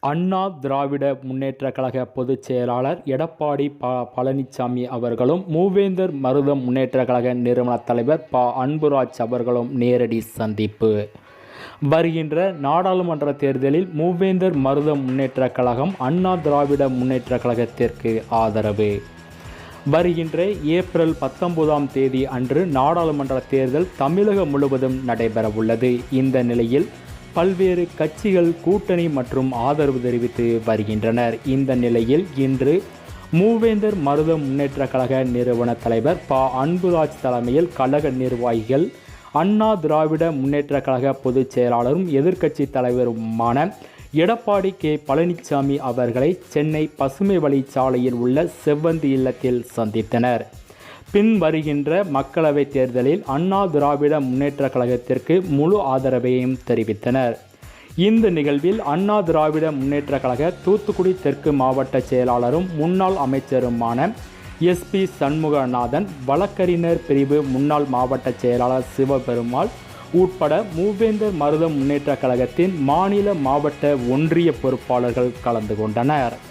அண்ணா திராவிட முன்னேற்றக் கழக பொதுச் செயலாளர் எடப்பாடி பழனிசாமி அவர்களும் மூவேந்தர் மருதம் முன்னேற்றக் கழக நிறுவன தலைவர் அன்புராஜ் அவர்களும் நேரடி சந்திப்பு. வருகின்ற நாடாளுமன்ற தேர்தலில் மூவேந்தர் மருதம் முன்னேற்றக் கழகம் அண்ணா திராவிட முன்னேற்றக் கழகத்திற்கு ஆதரவு. வருகின்ற ஏப்ரல் 19ஆம் தேதி அன்று நாடாளுமன்ற தேர்தல் தமிழகம் முழுவதும் நடைபெறவுள்ளது. இந்த நிலையில் பல்வேறு கட்சிகள் கூட்டணி மற்றும் ஆதரவு தெரிவித்து வருகின்றனர். இந்த நிலையில் இன்று மூவேந்தர் மருதம் முன்னேற்ற கழக நிறுவன தலைவர் அன்புராஜ் தலைமையில் கழக நிர்வாகிகள் அண்ணா திராவிட முன்னேற்ற கழக பொதுச் செயலாளரும் எதிர்க்கட்சி தலைவருமான எடப்பாடி பழனிசாமி அவர்களை சென்னை பசுமை வழிச்சாலையில் உள்ள செவ்வந்தி இல்லத்தில் சந்தித்தனர். பின் வருகின்ற மக்களவைத் தேர்தலில் அண்ணா திராவிட முன்னேற்ற கழகத்திற்கு முழு ஆதரவையும் தெரிவித்தனர். இந்த நிகழ்வில் அண்ணா திராவிட முன்னேற்ற கழக தூத்துக்குடி தெற்கு மாவட்ட செயலாளரும் முன்னாள் அமைச்சருமான SP சண்முகநாதன், வழக்கறிஞர் பிரிவு முன்னாள் மாவட்ட செயலாளர் சிவபெருமாள் உட்பட மூவேந்தர் மருதம் முன்னேற்ற கழகத்தின் மாநில மாவட்ட ஒன்றிய பொறுப்பாளர்கள் கலந்து கொண்டனர்.